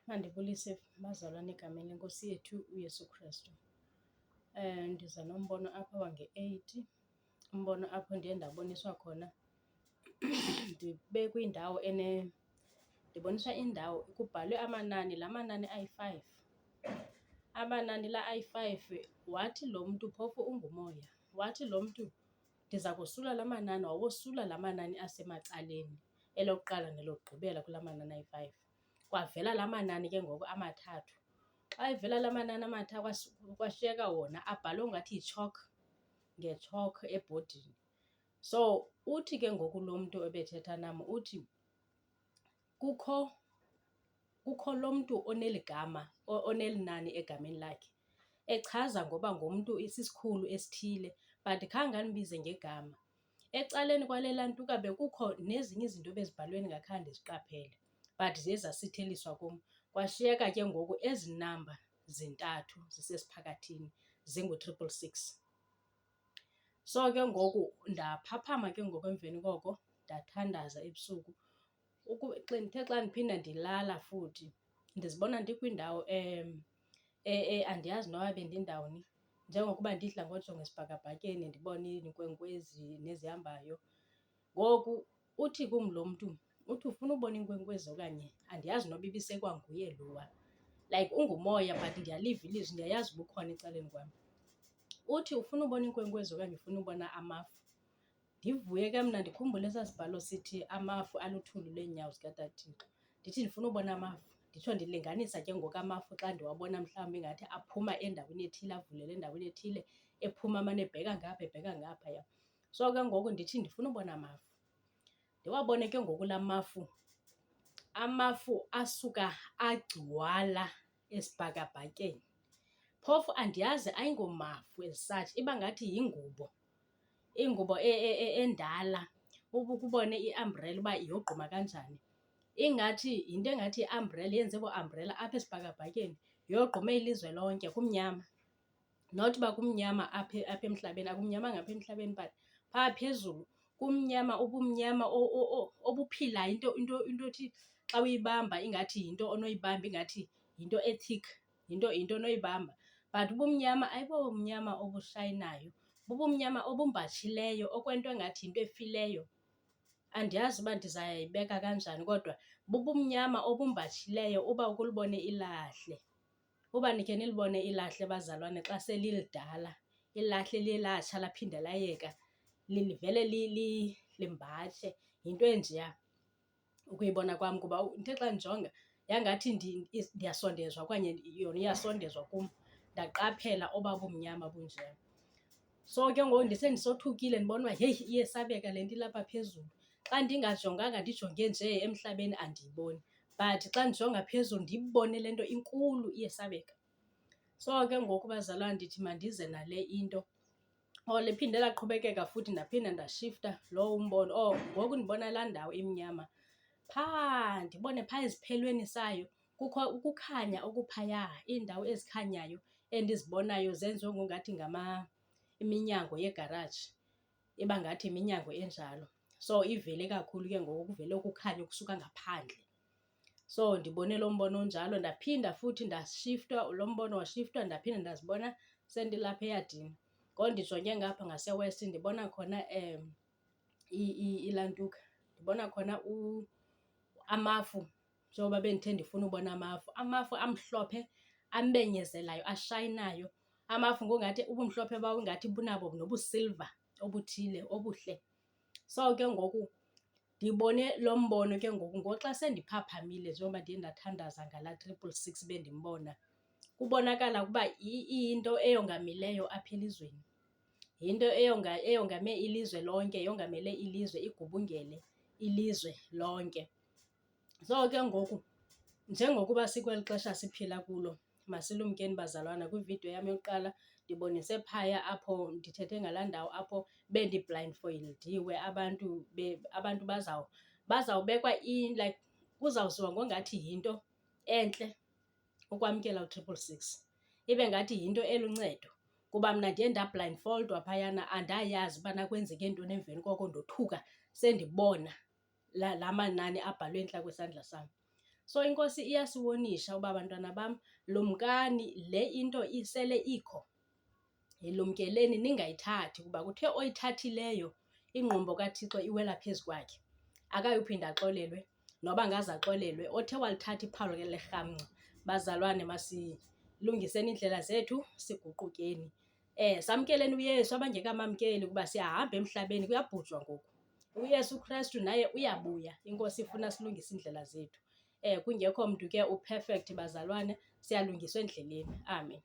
Mandibulise bazalwane egameni leNkosi yethu uYesu Kristu. Ndiza nombono apha wange-8, umbono apho ndiye ndaboniswa khona ndibe kwindawo ndiboniswa indawo kubhalwe amanani, la manani ayi-5. Amanani la ayi-5 wathi lo mntu phofu ungumoya, wathi lo mntu ndiza kosula la manani, wawosula la manani asemacaleni, elokuqala nelokugqibela kula manani ayi-5. Kwavela la manani ke ngoku amathathu. Xa evela la manani amathathu kwashiyeka wona abhalwe ngathi yi-chalk, nge-chalk ebhodini. So uthi ke ngoku lo mntu ebethetha nam uthi kukho lo mntu oneli gama, oneli nani egameni lakhe, echaza ngoba ngumntu isisikhulu esithile but khange andimbize ngegama. Ecaleni kwalela ntuka bekukho nezinye izinto ebezibhalwe ndingakhange ndiziqaphele but ziye zasitheliswa kum. Kwashiyeka ke ngoku ezi namba zintathu zisesiphakathini zingu-666. So ke ngoku ndaphaphama ke ngoku emveni koko ndathandaza ebusuku. Ndithe xa ndiphinda ndilala futhi ndizibona ndikwindawo andiyazi noba bendindawuni, njengokuba ndidla ngojonga esibhakabhakeni ndibone iinkwenkwezi nezihambayo. Ngoku uthi kum lo mntu, uthi ufuna ubona inkwenkwezi okanye andiyazi noba ibisekwanguye lowa, like ungumoya but ndiyaliva ilizwi, ndiyayazi uba ukhona ecaleni kwam. Uthi ufuna ubona inkwenkwezi okanye ufuna ubona amafu. Ndivuye ke mna ndikhumbule esaa sibhalo sithi amafu aluthulu lweenyawo zikataThixo. Ndithi ndifuna ubona amafu, nditsho ndilinganisa ke ngoku amafu xa ndiwabona mhlawumbi ingathi aphuma endaweni ethile avulele endaweni ethile, ephuma amane ebheka ngapha ebheka ngaphaya. So ke ngoku ndithi ndifuna ubona amafu. Ndiwabone ke ngoku la amafu asuka agcwala esibhakabhakeni. Phofu andiyazi ayingomafu as such, iba ngathi yingubo, ingubo endala, ubone i-umbrella uba yogquma kanjani. Ingathi yinto engathi yi-umbrella, yenze bo-umbrella apha esibhakabhakeni, yogqume ilizwe lonke. Kumnyama, not uba kumnyama apha emhlabeni, akumnyamanga apha emhlabeni but phaa phezulu kumnyama, ubumnyama obuphilayo, into othi xa uyibamba ingathi yinto onoyibamba, ingathi yinto ethick, yinto onoyibamba. But ubumnyama ayibobumnyama obushayinayo, bubumnyama obumbatshileyo, okwento engathi yinto efileyo. Andiyazi uba ndizayibeka kanjani kodwa bubumnyama obumbatshileyo uba ukulibone ilahle. Uba nikhe nilibone ilahle bazalwane xa selilidala, ilahle liye latsha laphinde layeka, livele limbatshe, yinto enjeya ukuyibona kwam. Kuba ndithe xa ndijonga yangathi ndiyasondezwa okanye yona iyasondezwa kum, ndaqaphela obaa bumnyama bunjeya. So ke ngoku ndise ndisothukile ndibona uba heyi iyesabeka le nto ilapha phezulu. Xa ndingajonganga ndijonge nje emhlabeni andiyiboni, but xa ndijonga phezulu ndiyibone le nto inkulu iyesabeka. So ke ngoku bazalwane ndithi mandize nale into. Liphinde laqhubekeka futhi ndaphinda ndashifta lowo umbono. Ngoku ndibona laa ndawo imnyama, phaa ndibone phaa eziphelweni sayo kukho ukukhanya okuphaya, iindawo ezikhanyayo endizibonayo zenziwe ngokungathi iminyango yegaraji, iba ngathi iminyango enjalo. So ivele kakhulu ke ngoku kuvele ukukhanya ukusuka ngaphandle. So ndibone lo mbono onjalo, ndaphinda futhi ndashifta, lo mbono washiftwa ndaphinda ndazibona sendilapha eyadini. Ngoku ndijonge ngapha ngase-west ndibona khona ilantuka, ndibona khona amafu, njengoba bendithe ndifuna ubona amafu. Amafu amhlophe, amenyezelayo, ashayinayo. Amafu ngongathi ubumhlophe bawo ingathi bunabo nobusilva obuthile obuhle. So ke ngoku ndibone lo mbono ke ngoku ngoxa sendiphaphamile njengoba ndiye ndathandaza ngala 666 bendimbona. Kubonakala ukuba iyinto eyongamileyo apha elizweni, yinto eyongame ilizwe lonke, yongamele ilizwe, igubungele ilizwe lonke. So ke ngoku njengokuba sikweli xesha siphila kulo, masilumkeni bazalwana, kwividiyo yam yokuqala ndibonise phaya apho ndithethe ngalaa ndawo apho bendiblindfoldiwe, abantu bazawubekwa like kuzawuziwa ngongathi yinto entle ukwamkela u-666, ibe ngathi yinto eluncedo. Kuba mna ndiye ndablindfoldwa phayana, andayazi ubana kwenzeke ntoni emveni koko ndothuka sendibona la manani abhalwe entla kwesandla sam. So iNkosi iyasiwonisha uba bantwana bam, lumkani, le into isele ikho, yilumkeleni ningayithathi kuba kuthe oyithathileyo ingqumbo kaThixo iwela phezu kwakhe, akayuphinda axolelwe noba ngaze axolelwe. Othe walithatha iphawu lerhamncwa, bazalwane masilungiseni iindlela zethu, siguqukeni. Samkeleni uYesu, abangekamamkeli ukuba siyahamba emhlabeni, kuyabhujwa ngoku. uYesu Kristu naye uyabuya, iNkosi ifuna silungise iindlela zethu. Kungekho mntu ke uperfect bazalwane, siyalungiswa endleleni. Amen.